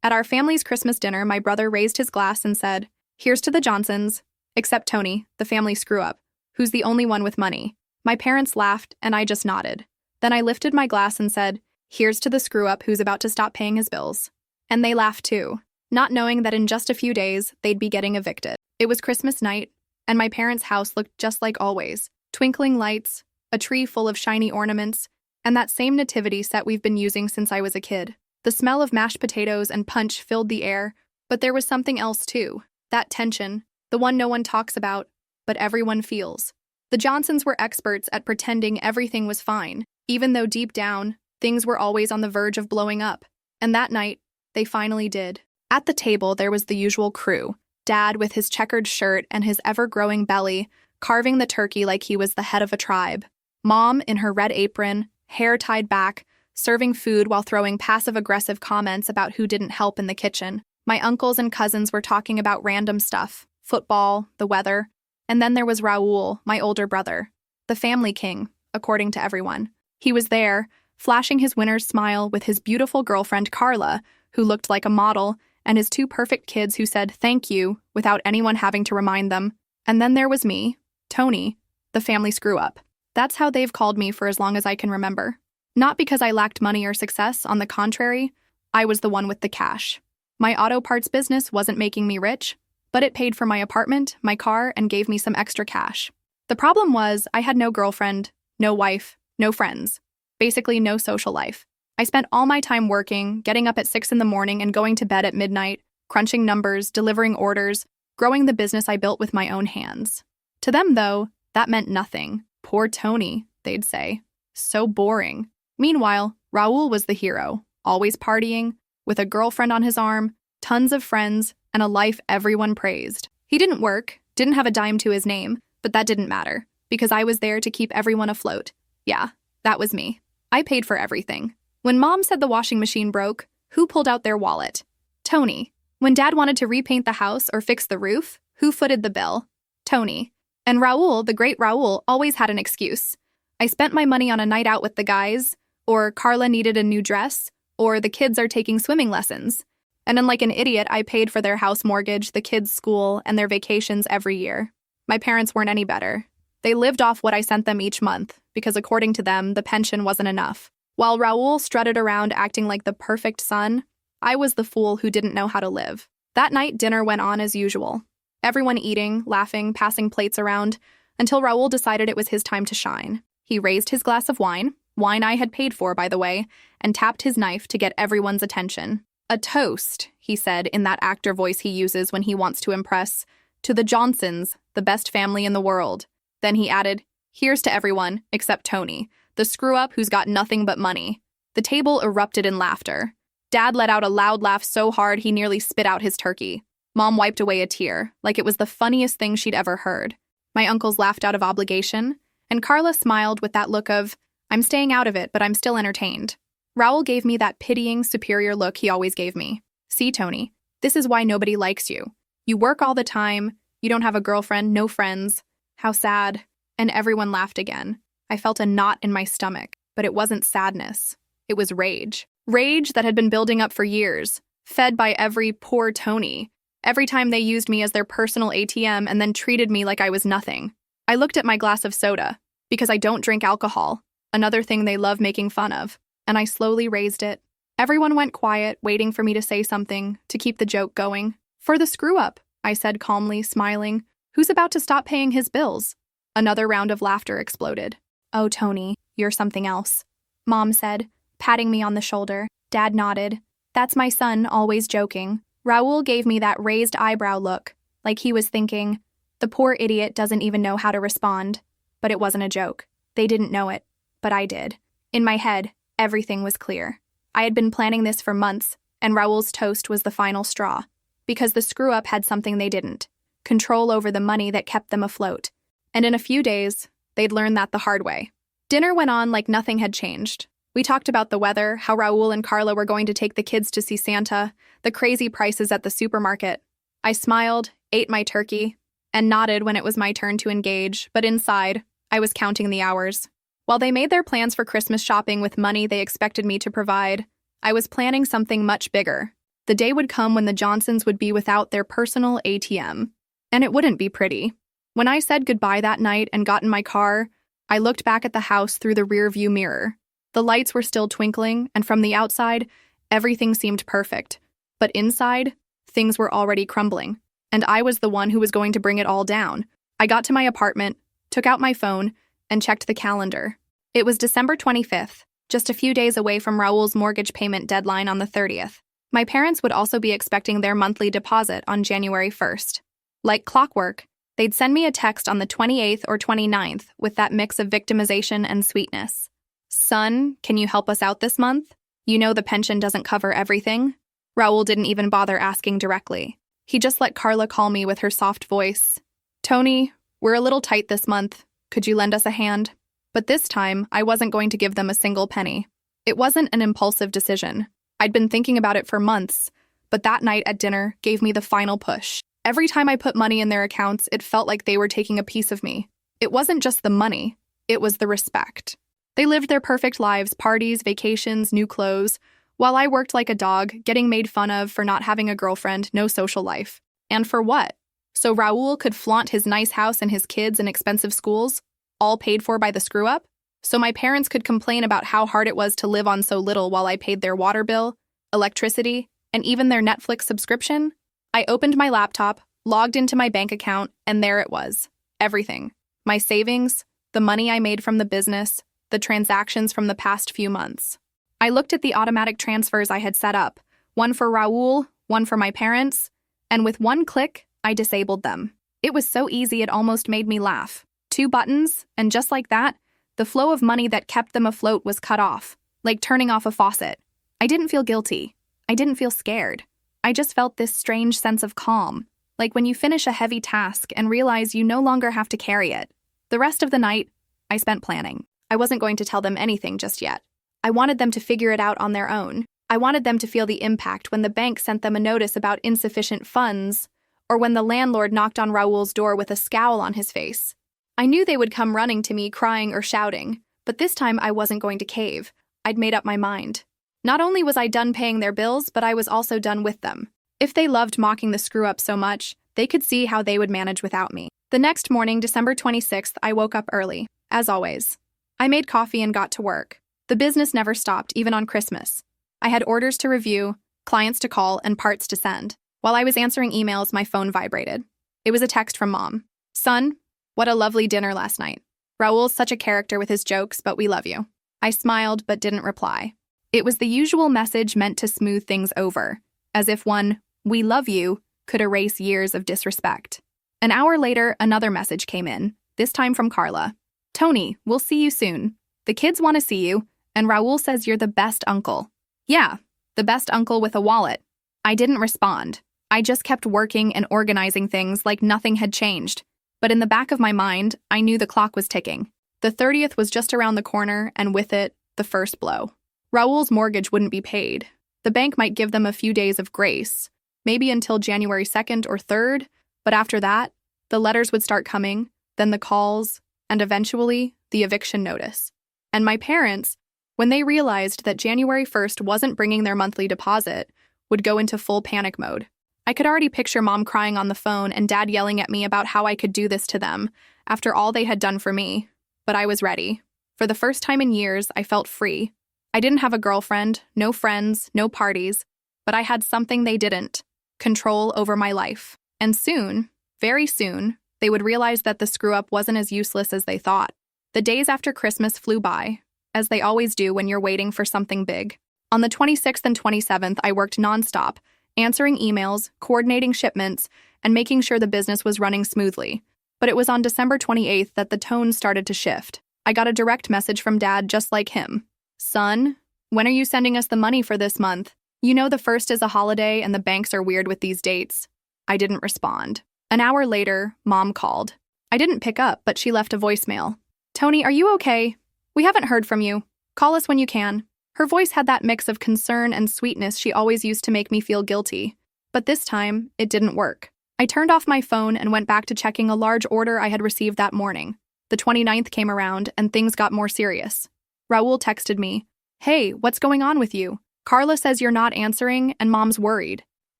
At our family's Christmas dinner, my brother raised his glass and said, "Here's to the Johnsons," except Tony, the family screw-up, who's the only one with money. My parents laughed, and I just nodded. Then I lifted my glass and said, "Here's to the screw-up who's about to stop paying his bills." And they laughed too, not knowing that in just a few days, they'd be getting evicted. It was Christmas night, and my parents' house looked just like always. Twinkling lights, a tree full of shiny ornaments, and that same nativity set we've been using since I was a kid. The smell of mashed potatoes and punch filled the air, but there was something else too. That tension, the one no one talks about, but everyone feels. The Johnsons were experts at pretending everything was fine, even though deep down, things were always on the verge of blowing up. And that night, they finally did. At the table, there was the usual crew. Dad with his checkered shirt and his ever-growing belly, carving the turkey like he was the head of a tribe. Mom in her red apron, hair tied back, serving food while throwing passive-aggressive comments about who didn't help in the kitchen. My uncles and cousins were talking about random stuff, football, the weather. And then there was Raul, my older brother, the family king, according to everyone. He was there, flashing his winner's smile with his beautiful girlfriend Carla, who looked like a model, and his two perfect kids who said thank you without anyone having to remind them. And then there was me, Tony, the family screw-up. That's how they've called me for as long as I can remember. Not because I lacked money or success, on the contrary, I was the one with the cash. My auto parts business wasn't making me rich, but it paid for my apartment, my car, and gave me some extra cash. The problem was I had no girlfriend, no wife, no friends. Basically no social life. I spent all my time working, getting up at 6 in the morning and going to bed at midnight, crunching numbers, delivering orders, growing the business I built with my own hands. To them, though, that meant nothing. Poor Tony, they'd say. So boring. Meanwhile, Raul was the hero, always partying, with a girlfriend on his arm, tons of friends, and a life everyone praised. He didn't work, didn't have a dime to his name, but that didn't matter, because I was there to keep everyone afloat. Yeah, that was me. I paid for everything. When Mom said the washing machine broke, who pulled out their wallet? Tony. When Dad wanted to repaint the house or fix the roof, who footed the bill? Tony. And Raul, the great Raul, always had an excuse. I spent my money on a night out with the guys, or Carla needed a new dress, or the kids are taking swimming lessons. And unlike an idiot, I paid for their house mortgage, the kids' school, and their vacations every year. My parents weren't any better. They lived off what I sent them each month, because according to them, the pension wasn't enough. While Raul strutted around acting like the perfect son, I was the fool who didn't know how to live. That night, dinner went on as usual. Everyone eating, laughing, passing plates around, until Raul decided it was his time to shine. He raised his glass of wine I had paid for, by the way, and tapped his knife to get everyone's attention. "A toast," he said in that actor voice he uses when he wants to impress, "to the Johnsons, the best family in the world." Then he added, "Here's to everyone, except Tony, the screw-up who's got nothing but money." The table erupted in laughter. Dad let out a loud laugh so hard he nearly spit out his turkey. Mom wiped away a tear, like it was the funniest thing she'd ever heard. My uncles laughed out of obligation, and Carla smiled with that look of, "I'm staying out of it, but I'm still entertained." Raul gave me that pitying, superior look he always gave me. "See, Tony, this is why nobody likes you. You work all the time, you don't have a girlfriend, no friends. How sad." And everyone laughed again. I felt a knot in my stomach, but it wasn't sadness. It was rage. Rage that had been building up for years, fed by every poor Tony. Every time they used me as their personal ATM and then treated me like I was nothing. I looked at my glass of soda, because I don't drink alcohol, another thing they love making fun of, and I slowly raised it. Everyone went quiet, waiting for me to say something, to keep the joke going. "For the screw-up," I said calmly, smiling. "Who's about to stop paying his bills?" Another round of laughter exploded. "Oh, Tony, you're something else," Mom said, patting me on the shoulder. Dad nodded. "That's my son, always joking." Raul gave me that raised eyebrow look, like he was thinking, the poor idiot doesn't even know how to respond. But it wasn't a joke. They didn't know it, but I did. In my head, everything was clear. I had been planning this for months, and Raul's toast was the final straw. Because the screw-up had something they didn't. Control over the money that kept them afloat. And in a few days, they'd learn that the hard way. Dinner went on like nothing had changed. We talked about the weather, how Raul and Carla were going to take the kids to see Santa, the crazy prices at the supermarket. I smiled, ate my turkey, and nodded when it was my turn to engage, but inside, I was counting the hours. While they made their plans for Christmas shopping with money they expected me to provide, I was planning something much bigger. The day would come when the Johnsons would be without their personal ATM. And it wouldn't be pretty. When I said goodbye that night and got in my car, I looked back at the house through the rearview mirror. The lights were still twinkling, and from the outside, everything seemed perfect. But inside, things were already crumbling, and I was the one who was going to bring it all down. I got to my apartment, took out my phone, and checked the calendar. It was December 25th, just a few days away from Raul's mortgage payment deadline on the 30th. My parents would also be expecting their monthly deposit on January 1st. Like clockwork, they'd send me a text on the 28th or 29th with that mix of victimization and sweetness. Son, can you help us out this month? You know the pension doesn't cover everything. Raul didn't even bother asking directly. He just let Carla call me with her soft voice. Tony, we're a little tight this month. Could you lend us a hand? But this time, I wasn't going to give them a single penny. It wasn't an impulsive decision. I'd been thinking about it for months, but that night at dinner gave me the final push. Every time I put money in their accounts, it felt like they were taking a piece of me. It wasn't just the money, it was the respect. They lived their perfect lives, parties, vacations, new clothes, while I worked like a dog, getting made fun of for not having a girlfriend, no social life. And for what? So Raul could flaunt his nice house and his kids and expensive schools, all paid for by the screw-up? So my parents could complain about how hard it was to live on so little while I paid their water bill, electricity, and even their Netflix subscription? I opened my laptop, logged into my bank account, and there it was. Everything. My savings, the money I made from the business, the transactions from the past few months. I looked at the automatic transfers I had set up, one for Raul, one for my parents, and with one click, I disabled them. It was so easy it almost made me laugh. 2 buttons, and just like that, the flow of money that kept them afloat was cut off, like turning off a faucet. I didn't feel guilty. I didn't feel scared. I just felt this strange sense of calm, like when you finish a heavy task and realize you no longer have to carry it. The rest of the night, I spent planning. I wasn't going to tell them anything just yet. I wanted them to figure it out on their own. I wanted them to feel the impact when the bank sent them a notice about insufficient funds, or when the landlord knocked on Raul's door with a scowl on his face. I knew they would come running to me crying or shouting, but this time I wasn't going to cave. I'd made up my mind. Not only was I done paying their bills, but I was also done with them. If they loved mocking the screw-up so much, they could see how they would manage without me. The next morning, December 26th, I woke up early, as always. I made coffee and got to work. The business never stopped, even on Christmas. I had orders to review, clients to call, and parts to send. While I was answering emails, my phone vibrated. It was a text from Mom. Son, what a lovely dinner last night. Raul's such a character with his jokes, but we love you. I smiled but didn't reply. It was the usual message meant to smooth things over, as if one, "we love you," could erase years of disrespect. An hour later, another message came in, this time from Carla. Tony, we'll see you soon. The kids want to see you, and Raul says you're the best uncle. Yeah, the best uncle with a wallet. I didn't respond. I just kept working and organizing things like nothing had changed. But in the back of my mind, I knew the clock was ticking. The 30th was just around the corner, and with it, the first blow. Raul's mortgage wouldn't be paid. The bank might give them a few days of grace, maybe until January 2nd or 3rd, but after that, the letters would start coming, then the calls, and eventually, the eviction notice. And my parents, when they realized that January 1st wasn't bringing their monthly deposit, would go into full panic mode. I could already picture Mom crying on the phone and Dad yelling at me about how I could do this to them, after all they had done for me. But I was ready. For the first time in years, I felt free. I didn't have a girlfriend, no friends, no parties, but I had something they didn't: control over my life. And soon, very soon, they would realize that the screw-up wasn't as useless as they thought. The days after Christmas flew by, as they always do when you're waiting for something big. On the 26th and 27th, I worked nonstop, answering emails, coordinating shipments, and making sure the business was running smoothly. But it was on December 28th that the tone started to shift. I got a direct message from Dad just like him. Son, when are you sending us the money for this month? You know the 1st is a holiday and the banks are weird with these dates. I didn't respond. An hour later, Mom called. I didn't pick up, but she left a voicemail. Tony, are you okay? We haven't heard from you. Call us when you can. Her voice had that mix of concern and sweetness she always used to make me feel guilty. But this time, it didn't work. I turned off my phone and went back to checking a large order I had received that morning. The 29th came around and things got more serious. Raul texted me, Hey, what's going on with you? Carla says you're not answering and Mom's worried.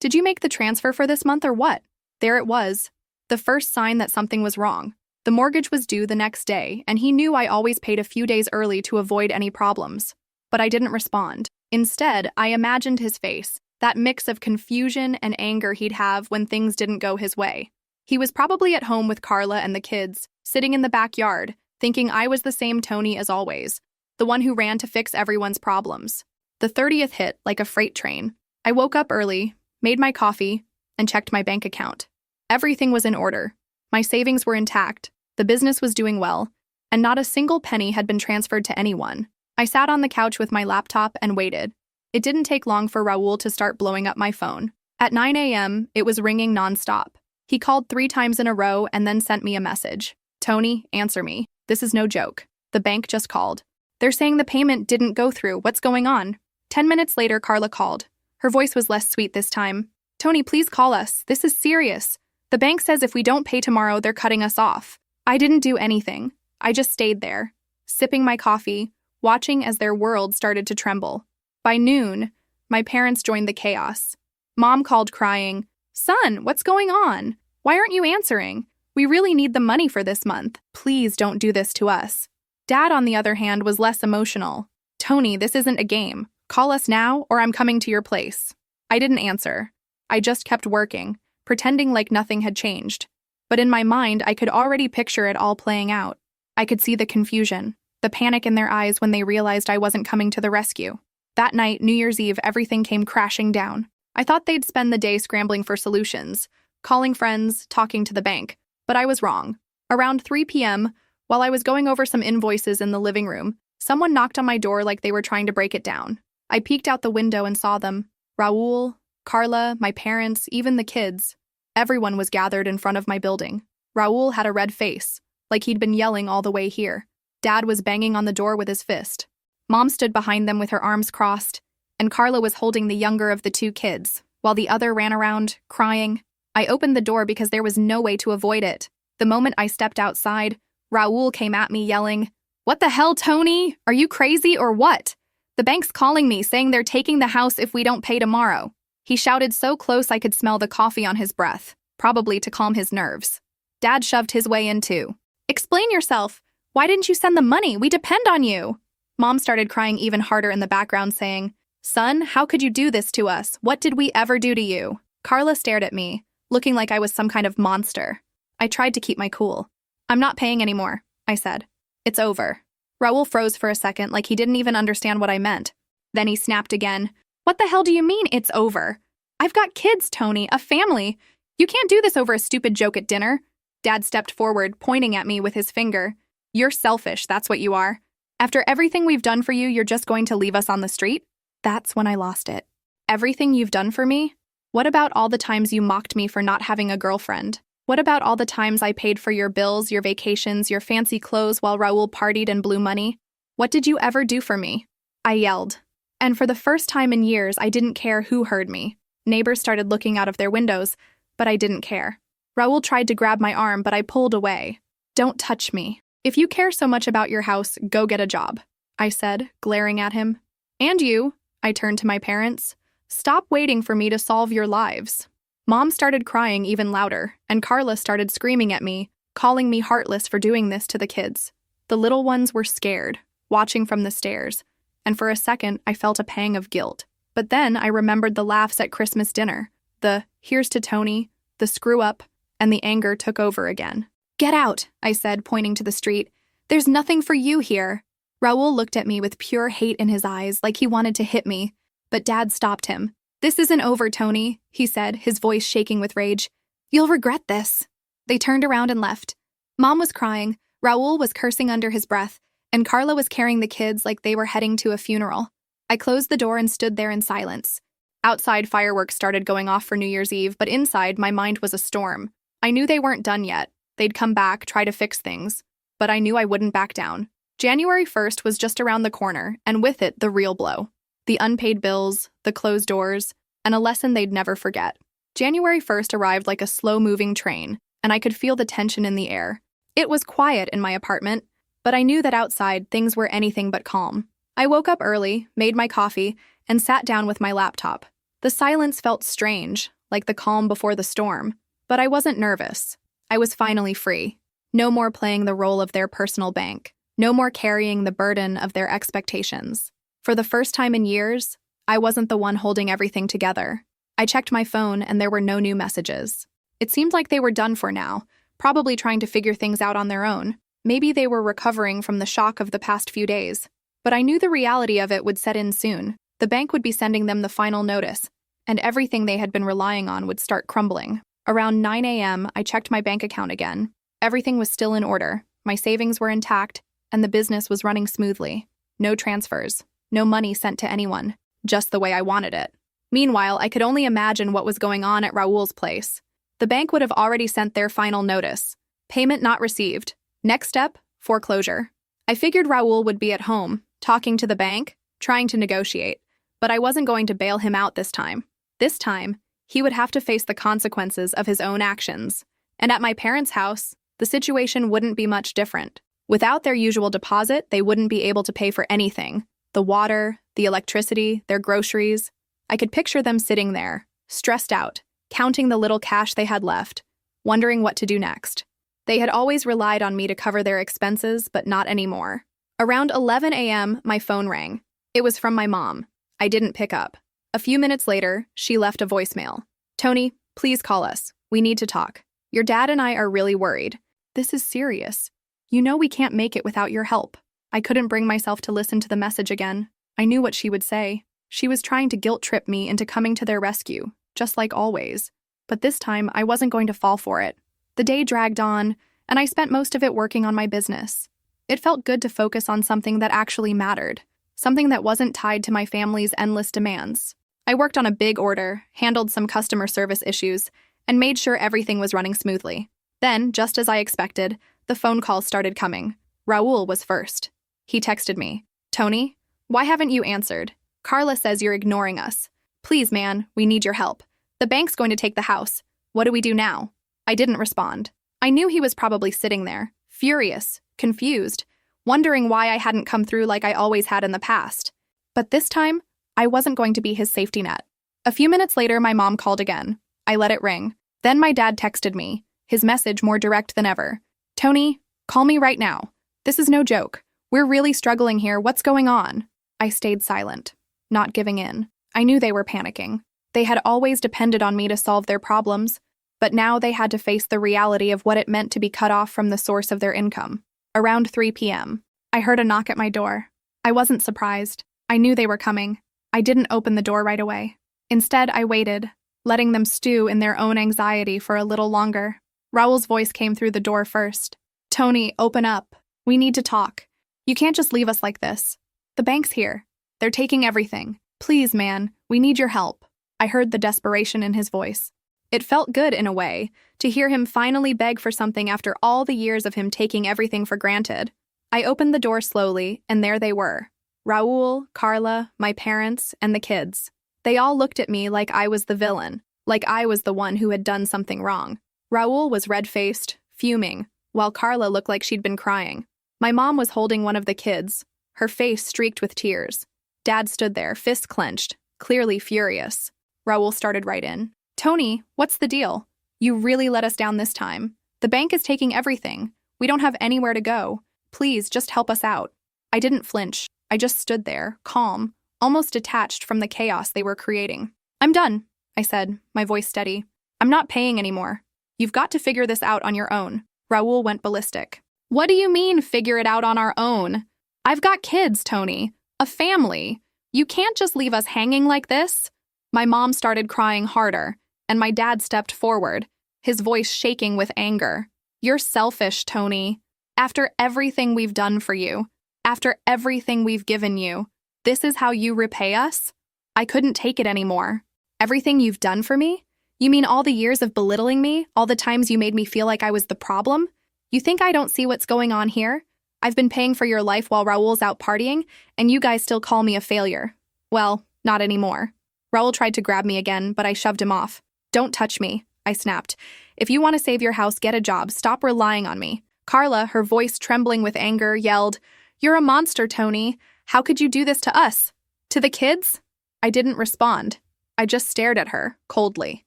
Did you make the transfer for this month or what? There it was. The first sign that something was wrong. The mortgage was due the next day, and he knew I always paid a few days early to avoid any problems. But I didn't respond. Instead, I imagined his face, that mix of confusion and anger he'd have when things didn't go his way. He was probably at home with Carla and the kids, sitting in the backyard, thinking I was the same Tony as always, the one who ran to fix everyone's problems. The 30th hit like a freight train. I woke up early, made my coffee, and checked my bank account. Everything was in order. My savings were intact, the business was doing well, and not a single penny had been transferred to anyone. I sat on the couch with my laptop and waited. It didn't take long for Raul to start blowing up my phone. At 9 a.m., it was ringing nonstop. He called 3 times in a row and then sent me a message. Tony, answer me. This is no joke. The bank just called. They're saying the payment didn't go through. What's going on? 10 minutes later, Carla called. Her voice was less sweet this time. Tony, please call us. This is serious. The bank says if we don't pay tomorrow, they're cutting us off. I didn't do anything. I just stayed there, sipping my coffee, watching as their world started to tremble. By noon, my parents joined the chaos. Mom called crying, "Son, what's going on? Why aren't you answering? We really need the money for this month. Please don't do this to us." Dad, on the other hand, was less emotional. "Tony, this isn't a game. Call us now or I'm coming to your place." I didn't answer. I just kept working, pretending like nothing had changed. But in my mind, I could already picture it all playing out. I could see the confusion, the panic in their eyes when they realized I wasn't coming to the rescue. That night, New Year's Eve, everything came crashing down. I thought they'd spend the day scrambling for solutions, calling friends, talking to the bank. But I was wrong. Around 3 p.m., while I was going over some invoices in the living room, someone knocked on my door like they were trying to break it down. I peeked out the window and saw them. Raul, Carla, my parents, even the kids. Everyone was gathered in front of my building. Raul had a red face, like he'd been yelling all the way here. Dad was banging on the door with his fist. Mom stood behind them with her arms crossed, and Carla was holding the younger of the 2 kids, while the other ran around, crying. I opened the door because there was no way to avoid it. The moment I stepped outside, Raul came at me yelling, "What the hell, Tony? Are you crazy or what? The bank's calling me, saying they're taking the house if we don't pay tomorrow." He shouted so close I could smell the coffee on his breath, probably to calm his nerves. Dad shoved his way in too. "Explain yourself. Why didn't you send the money? We depend on you." Mom started crying even harder in the background, saying, "Son, how could you do this to us? What did we ever do to you?" Carla stared at me, looking like I was some kind of monster. I tried to keep my cool. "I'm not paying anymore," I said. "It's over." Raul froze for a second like he didn't even understand what I meant. Then he snapped again. "What the hell do you mean, it's over? I've got kids, Tony, a family. You can't do this over a stupid joke at dinner." Dad stepped forward, pointing at me with his finger. "You're selfish, that's what you are. After everything we've done for you, you're just going to leave us on the street?" That's when I lost it. Everything you've done for me? What about all the times you mocked me for not having a girlfriend? What about all the times I paid for your bills, your vacations, your fancy clothes while Raul partied and blew money? What did you ever do for me? I yelled. And for the first time in years, I didn't care who heard me. Neighbors started looking out of their windows, but I didn't care. Raul tried to grab my arm, but I pulled away. "Don't touch me. If you care so much about your house, go get a job," I said, glaring at him. "And you," I turned to my parents, "stop waiting for me to solve your lives." Mom started crying even louder, and Carla started screaming at me, calling me heartless for doing this to the kids. The little ones were scared, watching from the stairs, and for a second I felt a pang of guilt. But then I remembered the laughs at Christmas dinner, the "here's to Tony," the screw-up, and the anger took over again. "Get out," I said, pointing to the street. "There's nothing for you here." Raul looked at me with pure hate in his eyes, like he wanted to hit me, but Dad stopped him. "This isn't over, Tony," he said, his voice shaking with rage. "You'll regret this." They turned around and left. Mom was crying, Raul was cursing under his breath, and Carla was carrying the kids like they were heading to a funeral. I closed the door and stood there in silence. Outside, fireworks started going off for New Year's Eve, but inside, my mind was a storm. I knew they weren't done yet. They'd come back, try to fix things. But I knew I wouldn't back down. January 1st was just around the corner, and with it, the real blow. The unpaid bills, the closed doors, and a lesson they'd never forget. January 1st arrived like a slow-moving train, and I could feel the tension in the air. It was quiet in my apartment, but I knew that outside things were anything but calm. I woke up early, made my coffee, and sat down with my laptop. The silence felt strange, like the calm before the storm, but I wasn't nervous. I was finally free. No more playing the role of their personal bank. No more carrying the burden of their expectations. For the first time in years, I wasn't the one holding everything together. I checked my phone and there were no new messages. It seemed like they were done for now, probably trying to figure things out on their own. Maybe they were recovering from the shock of the past few days. But I knew the reality of it would set in soon. The bank would be sending them the final notice, and everything they had been relying on would start crumbling. Around 9 a.m., I checked my bank account again. Everything was still in order. My savings were intact, and the business was running smoothly. No transfers, no money sent to anyone, just the way I wanted it. Meanwhile, I could only imagine what was going on at Raul's place. The bank would have already sent their final notice. Payment not received. Next step, foreclosure. I figured Raul would be at home, talking to the bank, trying to negotiate. But I wasn't going to bail him out this time. This time, he would have to face the consequences of his own actions. And at my parents' house, the situation wouldn't be much different. Without their usual deposit, they wouldn't be able to pay for anything. The water, the electricity, their groceries. I could picture them sitting there, stressed out, counting the little cash they had left, wondering what to do next. They had always relied on me to cover their expenses, but not anymore. Around 11 a.m., my phone rang. It was from my mom. I didn't pick up. A few minutes later, she left a voicemail. "Tony, please call us. We need to talk. Your dad and I are really worried. This is serious. You know we can't make it without your help." I couldn't bring myself to listen to the message again. I knew what she would say. She was trying to guilt-trip me into coming to their rescue, just like always. But this time, I wasn't going to fall for it. The day dragged on, and I spent most of it working on my business. It felt good to focus on something that actually mattered, something that wasn't tied to my family's endless demands. I worked on a big order, handled some customer service issues, and made sure everything was running smoothly. Then, just as I expected, the phone calls started coming. Raul was first. He texted me, "Tony, why haven't you answered? Carla says you're ignoring us. Please, man, we need your help. The bank's going to take the house. What do we do now?" I didn't respond. I knew he was probably sitting there, furious, confused, wondering why I hadn't come through like I always had in the past. But this time, I wasn't going to be his safety net. A few minutes later, my mom called again. I let it ring. Then my dad texted me, his message more direct than ever. "Tony, call me right now. This is no joke. We're really struggling here. What's going on?" I stayed silent, not giving in. I knew they were panicking. They had always depended on me to solve their problems, but now they had to face the reality of what it meant to be cut off from the source of their income. Around 3 p.m., I heard a knock at my door. I wasn't surprised. I knew they were coming. I didn't open the door right away. Instead, I waited, letting them stew in their own anxiety for a little longer. Raul's voice came through the door first. "Tony, open up. We need to talk. You can't just leave us like this. The bank's here. They're taking everything. Please, man, we need your help." I heard the desperation in his voice. It felt good in a way, to hear him finally beg for something after all the years of him taking everything for granted. I opened the door slowly, and there they were. Raul, Carla, my parents, and the kids. They all looked at me like I was the villain, like I was the one who had done something wrong. Raul was red-faced, fuming, while Carla looked like she'd been crying. My mom was holding one of the kids, her face streaked with tears. Dad stood there, fists clenched, clearly furious. Raul started right in. "Tony, what's the deal? You really let us down this time. The bank is taking everything. We don't have anywhere to go. Please, just help us out." I didn't flinch. I just stood there, calm, almost detached from the chaos they were creating. "I'm done," I said, my voice steady. "I'm not paying anymore. You've got to figure this out on your own." Raul went ballistic. "What do you mean, figure it out on our own? I've got kids, Tony. A family. You can't just leave us hanging like this." My mom started crying harder, and my dad stepped forward, his voice shaking with anger. "You're selfish, Tony. After everything we've done for you, after everything we've given you, this is how you repay us?" I couldn't take it anymore. "Everything you've done for me? You mean all the years of belittling me, all the times you made me feel like I was the problem? You think I don't see what's going on here? I've been paying for your life while Raul's out partying, and you guys still call me a failure." "Well, not anymore." Raul tried to grab me again, but I shoved him off. "Don't touch me," I snapped. "If you want to save your house, get a job. Stop relying on me." Carla, her voice trembling with anger, yelled, "You're a monster, Tony. How could you do this to us? To the kids?" I didn't respond. I just stared at her, coldly.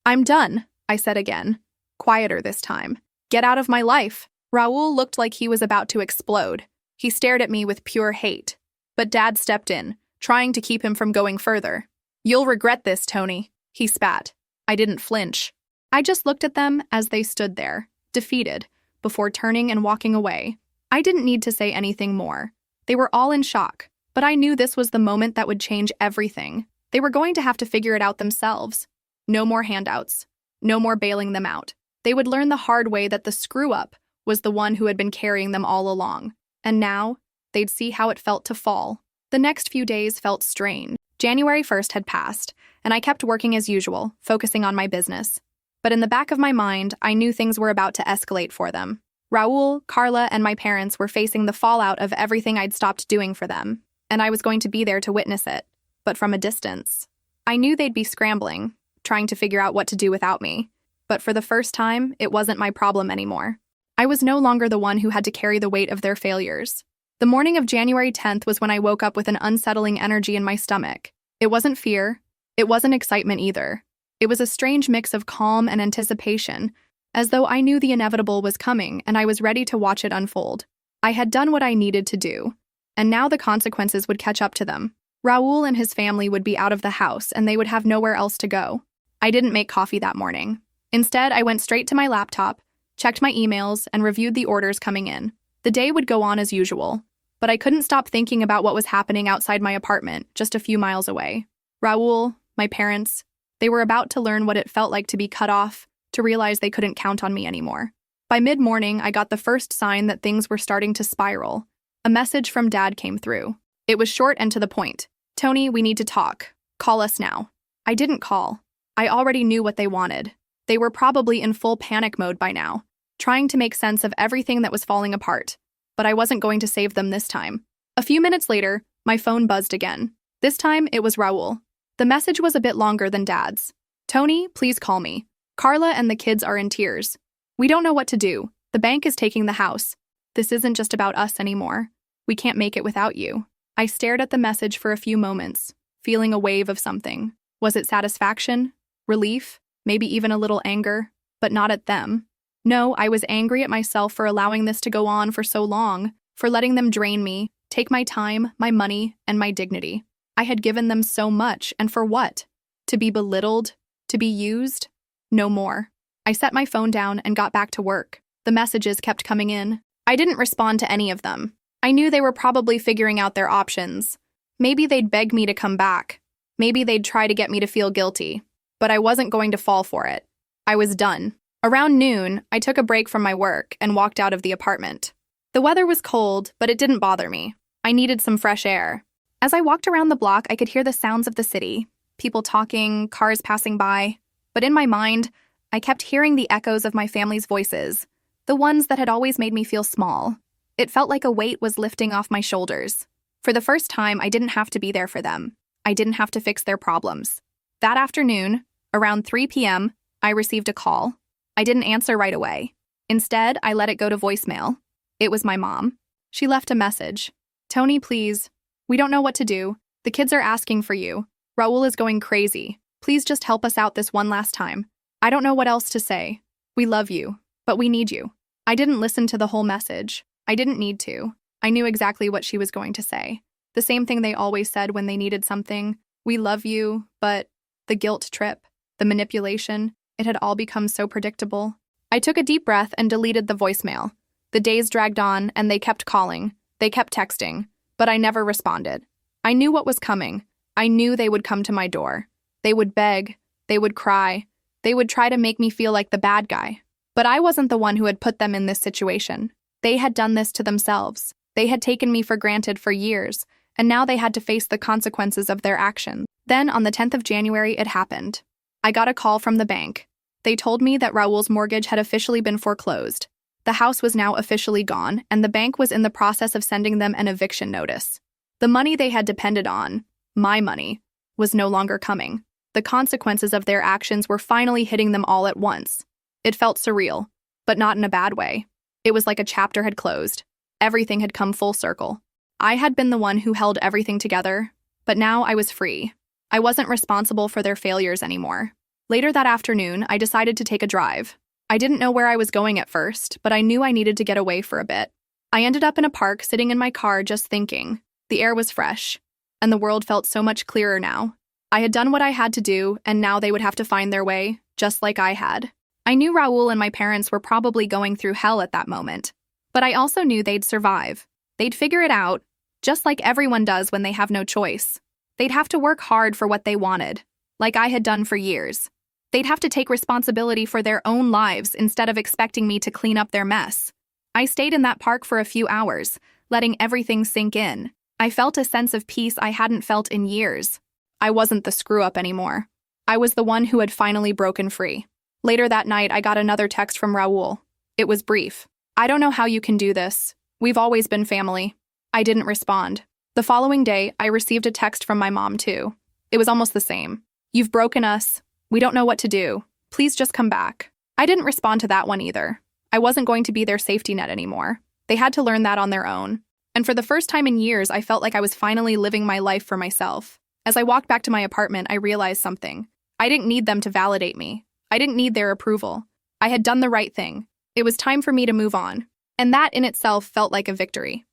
I'm done, I said again, quieter this time. Get out of my life. Raul looked like he was about to explode. He stared at me with pure hate. But Dad stepped in, trying to keep him from going further. You'll regret this, Tony, he spat. I didn't flinch. I just looked at them as they stood there, defeated, before turning and walking away. I didn't need to say anything more. They were all in shock, but I knew this was the moment that would change everything. They were going to have to figure it out themselves. No more handouts. No more bailing them out. They would learn the hard way that the screw-up was the one who had been carrying them all along. And now, they'd see how it felt to fall. The next few days felt strange. January 1st had passed, and I kept working as usual, focusing on my business. But in the back of my mind, I knew things were about to escalate for them. Raul, Carla, and my parents were facing the fallout of everything I'd stopped doing for them, and I was going to be there to witness it, but from a distance. I knew they'd be scrambling, trying to figure out what to do without me, but for the first time, it wasn't my problem anymore. I was no longer the one who had to carry the weight of their failures. The morning of January 10th was when I woke up with an unsettling energy in my stomach. It wasn't fear. It wasn't excitement either. It was a strange mix of calm and anticipation, as though I knew the inevitable was coming and I was ready to watch it unfold. I had done what I needed to do, and now the consequences would catch up to them. Raul and his family would be out of the house and they would have nowhere else to go. I didn't make coffee that morning. Instead, I went straight to my laptop, checked my emails, and reviewed the orders coming in. The day would go on as usual, but I couldn't stop thinking about what was happening outside my apartment, just a few miles away. Raul, my parents, they were about to learn what it felt like to be cut off, to realize they couldn't count on me anymore. By mid-morning, I got the first sign that things were starting to spiral. A message from Dad came through. It was short and to the point. Tony, we need to talk. Call us now. I didn't call. I already knew what they wanted. They were probably in full panic mode by now, trying to make sense of everything that was falling apart. But I wasn't going to save them this time. A few minutes later, my phone buzzed again. This time, it was Raul. The message was a bit longer than Dad's. Tony, please call me. Carla and the kids are in tears. We don't know what to do. The bank is taking the house. This isn't just about us anymore. We can't make it without you. I stared at the message for a few moments, feeling a wave of something. Was it satisfaction? Relief? Maybe even a little anger? But not at them. No, I was angry at myself for allowing this to go on for so long, for letting them drain me, take my time, my money, and my dignity. I had given them so much, and for what? To be belittled? To be used? No more. I set my phone down and got back to work. The messages kept coming in. I didn't respond to any of them. I knew they were probably figuring out their options. Maybe they'd beg me to come back. Maybe they'd try to get me to feel guilty. But I wasn't going to fall for it. I was done. Around noon, I took a break from my work and walked out of the apartment. The weather was cold, but it didn't bother me. I needed some fresh air. As I walked around the block, I could hear the sounds of the city, people talking, cars passing by. But in my mind, I kept hearing the echoes of my family's voices, the ones that had always made me feel small. It felt like a weight was lifting off my shoulders. For the first time, I didn't have to be there for them. I didn't have to fix their problems. That afternoon, around 3 p.m., I received a call. I didn't answer right away. Instead, I let it go to voicemail. It was my mom. She left a message. Tony, please. We don't know what to do. The kids are asking for you. Raul is going crazy. Please just help us out this one last time. I don't know what else to say. We love you, but we need you. I didn't listen to the whole message. I didn't need to. I knew exactly what she was going to say. The same thing they always said when they needed something. We love you, but the guilt trip, the manipulation, it had all become so predictable. I took a deep breath and deleted the voicemail. The days dragged on, and they kept calling. They kept texting, but I never responded. I knew what was coming. I knew they would come to my door. They would beg. They would cry. They would try to make me feel like the bad guy. But I wasn't the one who had put them in this situation. They had done this to themselves. They had taken me for granted for years, and now they had to face the consequences of their actions. Then, on the 10th of January, it happened. I got a call from the bank. They told me that Raul's mortgage had officially been foreclosed. The house was now officially gone, and the bank was in the process of sending them an eviction notice. The money they had depended on, my money, was no longer coming. The consequences of their actions were finally hitting them all at once. It felt surreal, but not in a bad way. It was like a chapter had closed. Everything had come full circle. I had been the one who held everything together, but now I was free. I wasn't responsible for their failures anymore. Later that afternoon, I decided to take a drive. I didn't know where I was going at first, but I knew I needed to get away for a bit. I ended up in a park sitting in my car just thinking. The air was fresh, and the world felt so much clearer now. I had done what I had to do, and now they would have to find their way, just like I had. I knew Raul and my parents were probably going through hell at that moment. But I also knew they'd survive. They'd figure it out, just like everyone does when they have no choice. They'd have to work hard for what they wanted, like I had done for years. They'd have to take responsibility for their own lives instead of expecting me to clean up their mess. I stayed in that park for a few hours, letting everything sink in. I felt a sense of peace I hadn't felt in years. I wasn't the screw-up anymore. I was the one who had finally broken free. Later that night, I got another text from Raul. It was brief. "I don't know how you can do this. We've always been family." I didn't respond. The following day, I received a text from my mom too. It was almost the same. "You've broken us. We don't know what to do. Please just come back." I didn't respond to that one either. I wasn't going to be their safety net anymore. They had to learn that on their own. And for the first time in years, I felt like I was finally living my life for myself. As I walked back to my apartment, I realized something. I didn't need them to validate me. I didn't need their approval. I had done the right thing. It was time for me to move on. And that in itself felt like a victory.